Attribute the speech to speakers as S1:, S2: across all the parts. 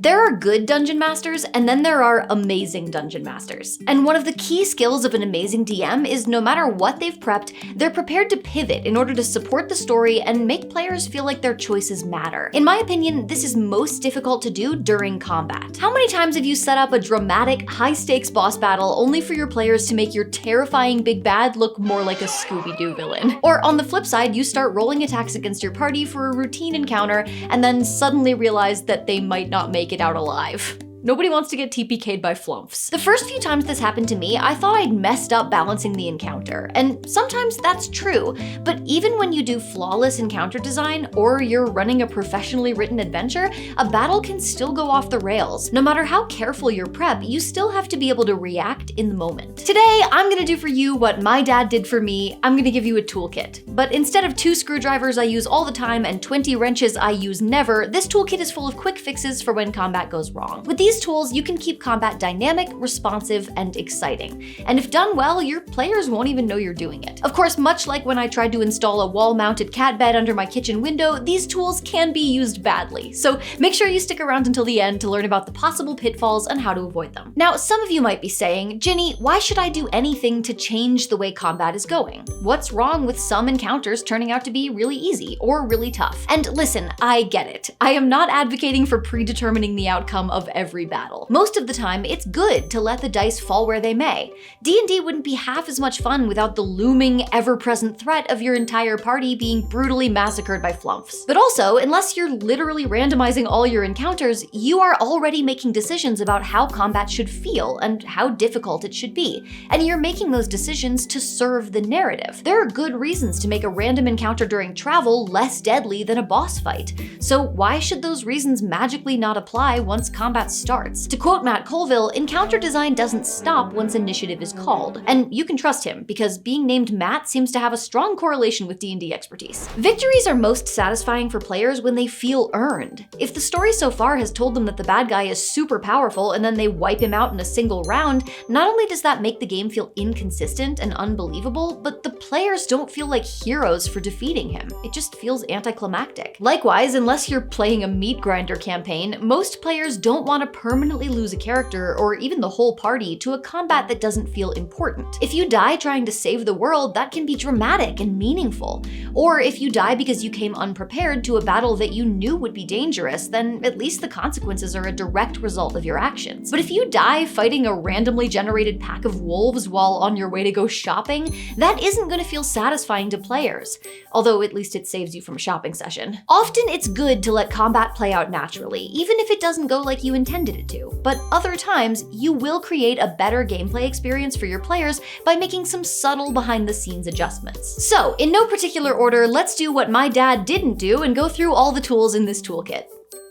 S1: There are good dungeon masters, and then there are amazing dungeon masters. And one of the key skills of an amazing DM is no matter what they've prepped, they're prepared to pivot in order to support the story and make players feel like their choices matter. In my opinion, this is most difficult to do during combat. How many times have you set up a dramatic, high-stakes boss battle only for your players to make your terrifying big bad look more like a Scooby-Doo villain? Or on the flip side, you start rolling attacks against your party for a routine encounter and then suddenly realize that they might not make it out alive. Nobody wants to get TPK'd by flumps. The first few times this happened to me, I thought I'd messed up balancing the encounter, and sometimes that's true, but even when you do flawless encounter design, or you're running a professionally written adventure, a battle can still go off the rails. No matter how careful your prep, you still have to be able to react in the moment. Today, I'm gonna do for you what my dad did for me. I'm gonna give you a toolkit. But instead of 2 screwdrivers I use all the time and 20 wrenches I use never, this toolkit is full of quick fixes for when combat goes wrong. With these tools, you can keep combat dynamic, responsive, and exciting. And if done well, your players won't even know you're doing it. Of course, much like when I tried to install a wall-mounted cat bed under my kitchen window, these tools can be used badly. So make sure you stick around until the end to learn about the possible pitfalls and how to avoid them. Now, some of you might be saying, Ginny, why should I do anything to change the way combat is going? What's wrong with some encounters turning out to be really easy or really tough? And listen, I get it. I am not advocating for predetermining the outcome of every battle. Most of the time, it's good to let the dice fall where they may. D&D wouldn't be half as much fun without the looming, ever-present threat of your entire party being brutally massacred by flumps. But also, unless you're literally randomizing all your encounters, you are already making decisions about how combat should feel and how difficult it should be. And you're making those decisions to serve the narrative. There are good reasons to make a random encounter during travel less deadly than a boss fight. So why should those reasons magically not apply once combat starts? To quote Matt Colville, encounter design doesn't stop once initiative is called. And you can trust him, because being named Matt seems to have a strong correlation with D&D expertise. Victories are most satisfying for players when they feel earned. If the story so far has told them that the bad guy is super powerful and then they wipe him out in a single round, not only does that make the game feel inconsistent and unbelievable, but the players don't feel like heroes for defeating him. It just feels anticlimactic. Likewise, unless you're playing a meat grinder campaign, most players don't want to permanently lose a character or even the whole party to a combat that doesn't feel important. If you die trying to save the world, that can be dramatic and meaningful. Or if you die because you came unprepared to a battle that you knew would be dangerous, then at least the consequences are a direct result of your actions. But if you die fighting a randomly generated pack of wolves while on your way to go shopping, that isn't going to feel satisfying to players. Although at least it saves you from a shopping session. Often it's good to let combat play out naturally, even if it doesn't go like you intended it to. But other times, you will create a better gameplay experience for your players by making some subtle behind-the-scenes adjustments. So, in no particular order, let's do what my dad didn't do and go through all the tools in this toolkit.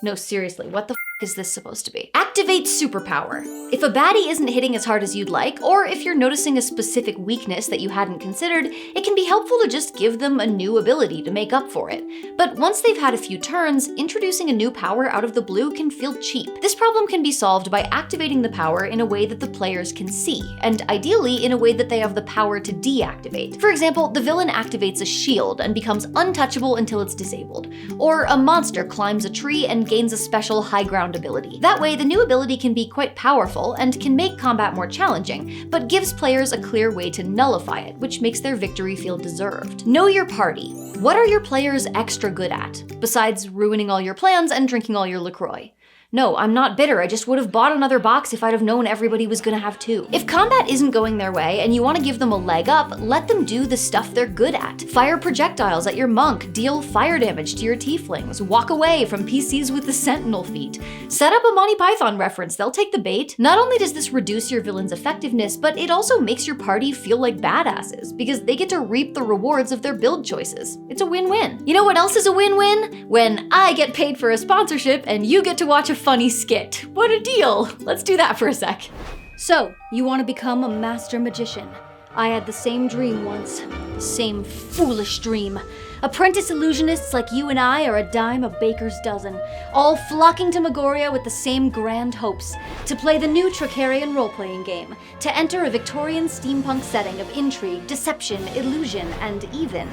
S1: No, seriously, what the is this supposed to be? Activate superpower. If a baddie isn't hitting as hard as you'd like, or if you're noticing a specific weakness that you hadn't considered, it can be helpful to just give them a new ability to make up for it. But once they've had a few turns, introducing a new power out of the blue can feel cheap. This problem can be solved by activating the power in a way that the players can see, and ideally in a way that they have the power to deactivate. For example, the villain activates a shield and becomes untouchable until it's disabled. Or a monster climbs a tree and gains a special high ground ability. That way, the new ability can be quite powerful and can make combat more challenging, but gives players a clear way to nullify it, which makes their victory feel deserved. Know your party. What are your players extra good at, besides ruining all your plans and drinking all your LaCroix? No, I'm not bitter, I just would have bought another box if I'd have known everybody was gonna have 2. If combat isn't going their way and you want to give them a leg up, let them do the stuff they're good at. Fire projectiles at your monk, deal fire damage to your tieflings, walk away from PCs with the sentinel feat. Set up a Monty Python reference, they'll take the bait. Not only does this reduce your villain's effectiveness, but it also makes your party feel like badasses, because they get to reap the rewards of their build choices. It's a win-win. You know what else is a win-win? When I get paid for a sponsorship and you get to watch a funny skit. What a deal! Let's do that for a sec. So, you want to become a master magician. I had the same dream once. The same foolish dream. Apprentice illusionists like you and I are a dime a baker's dozen, all flocking to Megoria with the same grand hopes, to play the new Tricarian role-playing game, to enter a Victorian steampunk setting of intrigue, deception, illusion, and even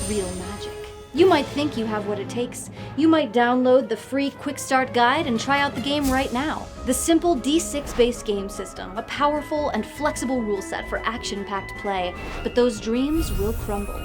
S1: real magic. You might think you have what it takes. You might download the free Quick Start Guide and try out the game right now. The simple D6-based game system, a powerful and flexible rule set for action-packed play, but those dreams will crumble.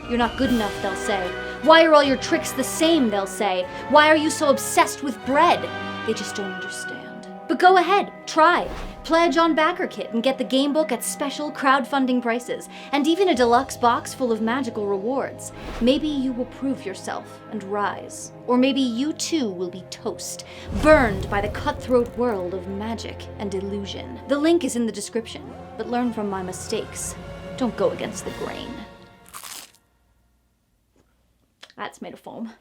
S1: You're not good enough, they'll say. Why are all your tricks the same, they'll say. Why are you so obsessed with bread? They just don't understand. But go ahead, try. Pledge on BackerKit and get the gamebook at special crowdfunding prices, and even a deluxe box full of magical rewards. Maybe you will prove yourself and rise. Or maybe you too will be toast, burned by the cutthroat world of magic and illusion. The link is in the description, but learn from my mistakes. Don't go against the grain. That's made of foam.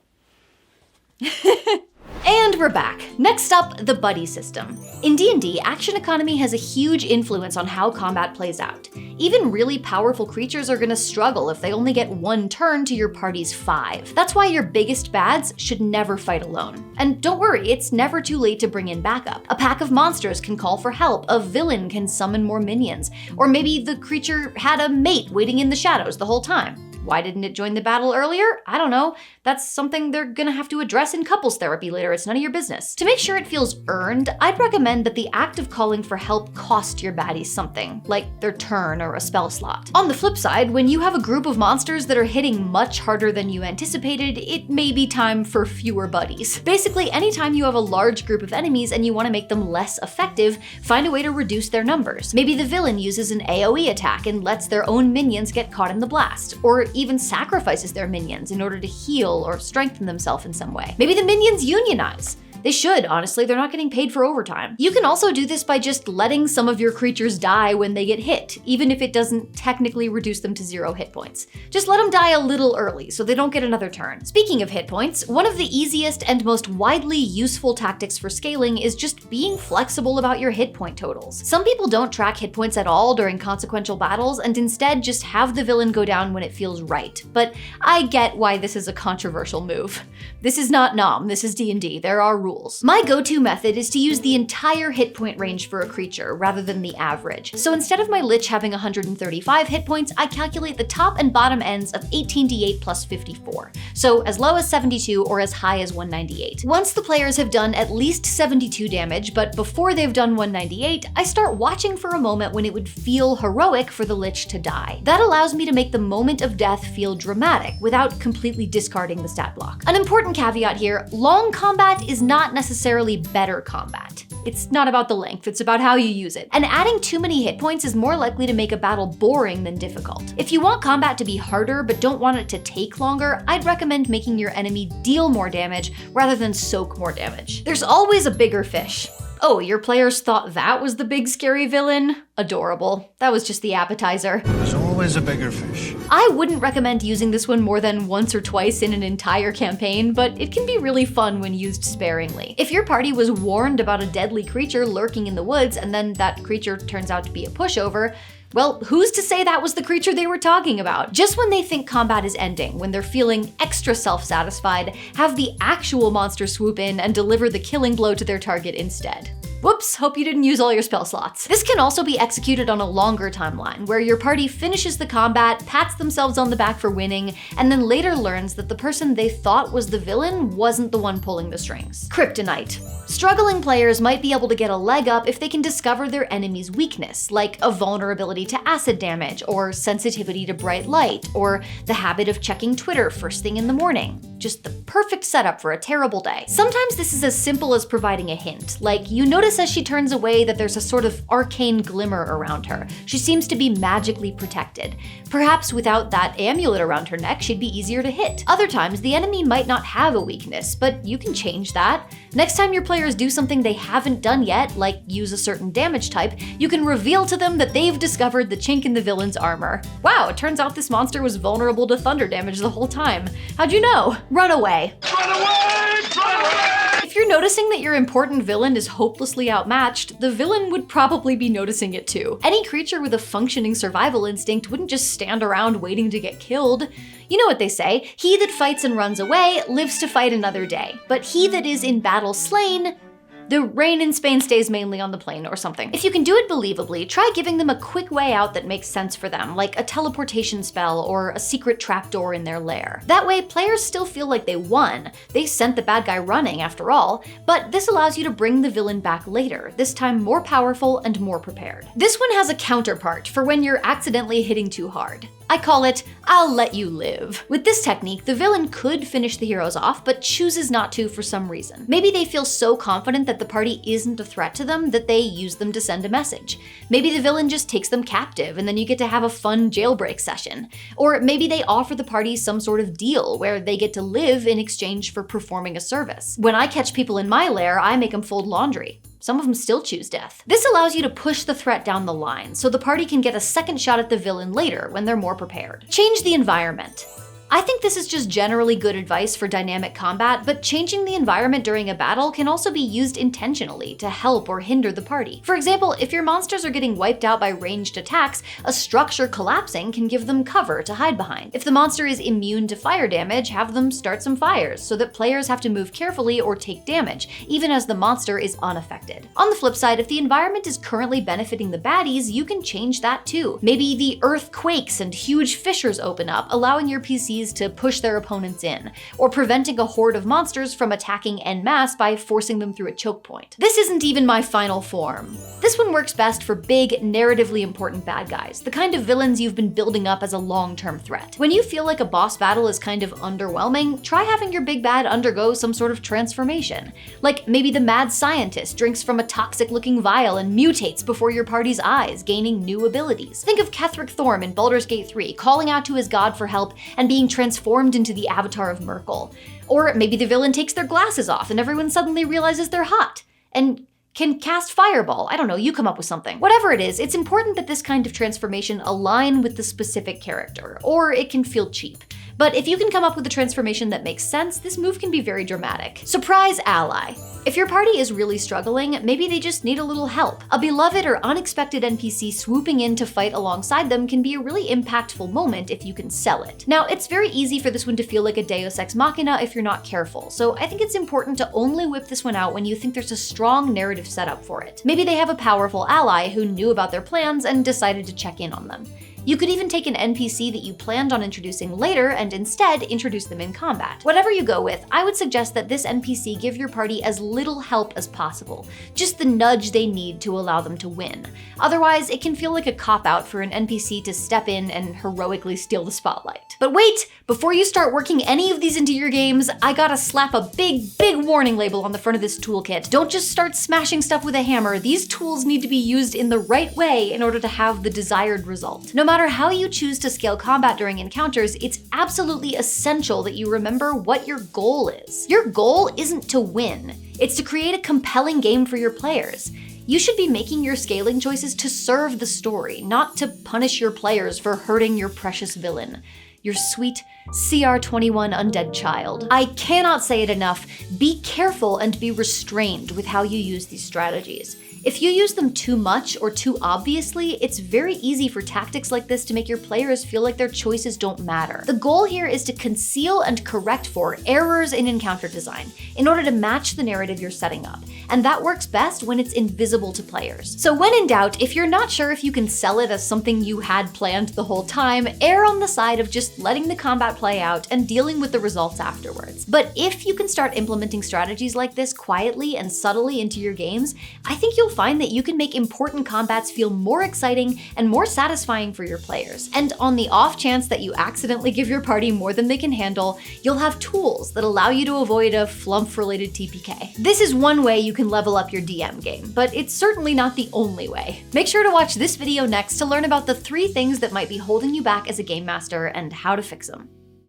S1: And we're back. Next up, the buddy system. In D&D, action economy has a huge influence on how combat plays out. Even really powerful creatures are gonna struggle if they only get one turn to your party's 5. That's why your biggest bads should never fight alone. And don't worry, it's never too late to bring in backup. A pack of monsters can call for help, a villain can summon more minions, or maybe the creature had a mate waiting in the shadows the whole time. Why didn't it join the battle earlier? I don't know. That's something they're gonna have to address in couples therapy later. It's none of your business. To make sure it feels earned, I'd recommend that the act of calling for help cost your baddies something, like their turn or a spell slot. On the flip side, when you have a group of monsters that are hitting much harder than you anticipated, it may be time for fewer buddies. Basically, anytime you have a large group of enemies and you want to make them less effective, find a way to reduce their numbers. Maybe the villain uses an AoE attack and lets their own minions get caught in the blast, or even sacrifices their minions in order to heal or strengthen themselves in some way. Maybe the minions unionize. They should, honestly, they're not getting paid for overtime. You can also do this by just letting some of your creatures die when they get hit, even if it doesn't technically reduce them to 0 hit points. Just let them die a little early so they don't get another turn. Speaking of hit points, one of the easiest and most widely useful tactics for scaling is just being flexible about your hit point totals. Some people don't track hit points at all during consequential battles and instead just have the villain go down when it feels right. But I get why this is a controversial move. This is not Nom, this is D&D, there are rules. My go-to method is to use the entire hit point range for a creature rather than the average. So instead of my Lich having 135 hit points, I calculate the top and bottom ends of 18d8 plus 54. So as low as 72 or as high as 198. Once the players have done at least 72 damage, but before they've done 198, I start watching for a moment when it would feel heroic for the Lich to die. That allows me to make the moment of death feel dramatic without completely discarding the stat block. An important caveat here, long combat is not necessarily better combat. It's not about the length, it's about how you use it. And adding too many hit points is more likely to make a battle boring than difficult. If you want combat to be harder but don't want it to take longer, I'd recommend making your enemy deal more damage rather than soak more damage. There's always a bigger fish. Oh, your players thought that was the big scary villain? Adorable. That was just the appetizer.
S2: There's always a bigger fish.
S1: I wouldn't recommend using this one more than once or twice in an entire campaign, but it can be really fun when used sparingly. If your party was warned about a deadly creature lurking in the woods and then that creature turns out to be a pushover, well, who's to say that was the creature they were talking about? Just when they think combat is ending, when they're feeling extra self-satisfied, have the actual monster swoop in and deliver the killing blow to their target instead. Whoops, hope you didn't use all your spell slots. This can also be executed on a longer timeline, where your party finishes the combat, pats themselves on the back for winning, and then later learns that the person they thought was the villain wasn't the one pulling the strings. Kryptonite. Struggling players might be able to get a leg up if they can discover their enemy's weakness, like a vulnerability to acid damage, or sensitivity to bright light, or the habit of checking Twitter first thing in the morning. Just the perfect setup for a terrible day. Sometimes this is as simple as providing a hint, like you notice as she turns away that there's a sort of arcane glimmer around her. She seems to be magically protected. Perhaps without that amulet around her neck, she'd be easier to hit. Other times, the enemy might not have a weakness, but you can change that. Next time your players do something they haven't done yet, like use a certain damage type, you can reveal to them that they've discovered the chink in the villain's armor. Wow, it turns out this monster was vulnerable to thunder damage the whole time. How'd you know? Run away.
S2: Run away! Run away!
S1: If you're noticing that your important villain is hopelessly outmatched, the villain would probably be noticing it too. Any creature with a functioning survival instinct wouldn't just stand around waiting to get killed. You know what they say, he that fights and runs away lives to fight another day, but he that is in battle slain The rain in Spain stays mainly on the plane or something. If you can do it believably, try giving them a quick way out that makes sense for them, like a teleportation spell or a secret trapdoor in their lair. That way, players still feel like they won. They sent the bad guy running after all, but this allows you to bring the villain back later, this time more powerful and more prepared. This one has a counterpart for when you're accidentally hitting too hard. I call it, I'll let you live. With this technique, the villain could finish the heroes off, but chooses not to for some reason. Maybe they feel so confident that the party isn't a threat to them that they use them to send a message. Maybe the villain just takes them captive and then you get to have a fun jailbreak session. Or maybe they offer the party some sort of deal where they get to live in exchange for performing a service. When I catch people in my lair, I make them fold laundry. Some of them still choose death. This allows you to push the threat down the line, so the party can get a second shot at the villain later when they're more prepared. Change the environment. I think this is just generally good advice for dynamic combat, but changing the environment during a battle can also be used intentionally to help or hinder the party. For example, if your monsters are getting wiped out by ranged attacks, a structure collapsing can give them cover to hide behind. If the monster is immune to fire damage, have them start some fires so that players have to move carefully or take damage, even as the monster is unaffected. On the flip side, if the environment is currently benefiting the baddies, you can change that too. Maybe the earth quakes and huge fissures open up, allowing your PCs to push their opponents in, or preventing a horde of monsters from attacking en masse by forcing them through a choke point. This isn't even my final form. This one works best for big, narratively important bad guys, the kind of villains you've been building up as a long-term threat. When you feel like a boss battle is kind of underwhelming, try having your big bad undergo some sort of transformation. Like maybe the mad scientist drinks from a toxic-looking vial and mutates before your party's eyes, gaining new abilities. Think of Ketheric Thorm in Baldur's Gate 3, calling out to his god for help and being transformed into the avatar of Merkel. Or maybe the villain takes their glasses off and everyone suddenly realizes they're hot and can cast fireball. I don't know, you come up with something. Whatever it is, it's important that this kind of transformation align with the specific character, or it can feel cheap. But if you can come up with a transformation that makes sense, this move can be very dramatic. Surprise ally. If your party is really struggling, maybe they just need a little help. A beloved or unexpected NPC swooping in to fight alongside them can be a really impactful moment if you can sell it. Now, it's very easy for this one to feel like a Deus Ex Machina if you're not careful, so I think it's important to only whip this one out when you think there's a strong narrative setup for it. Maybe they have a powerful ally who knew about their plans and decided to check in on them. You could even take an NPC that you planned on introducing later and instead introduce them in combat. Whatever you go with, I would suggest that this NPC give your party as little help as possible, just the nudge they need to allow them to win. Otherwise, it can feel like a cop-out for an NPC to step in and heroically steal the spotlight. But wait, before you start working any of these into your games, I gotta slap a big warning label on the front of this toolkit. Don't just start smashing stuff with a hammer. These tools need to be used in the right way in order to have the desired result. No matter how you choose to scale combat during encounters, it's absolutely essential that you remember what your goal is. Your goal isn't to win, it's to create a compelling game for your players. You should be making your scaling choices to serve the story, not to punish your players for hurting your precious villain, your sweet CR21 undead child. I cannot say it enough, be careful and be restrained with how you use these strategies. If you use them too much or too obviously, it's very easy for tactics like this to make your players feel like their choices don't matter. The goal here is to conceal and correct for errors in encounter design in order to match the narrative you're setting up, and that works best when it's invisible to players. So when in doubt, if you're not sure if you can sell it as something you had planned the whole time, err on the side of just letting the combat play out and dealing with the results afterwards. But if you can start implementing strategies like this quietly and subtly into your games, I think you'll find that you can make important combats feel more exciting and more satisfying for your players. And on the off chance that you accidentally give your party more than they can handle, you'll have tools that allow you to avoid a flump-related TPK. This is one way you can level up your DM game, but it's certainly not the only way. Make sure to watch this video next to learn about the 3 things that might be holding you back as a game master and how to fix them.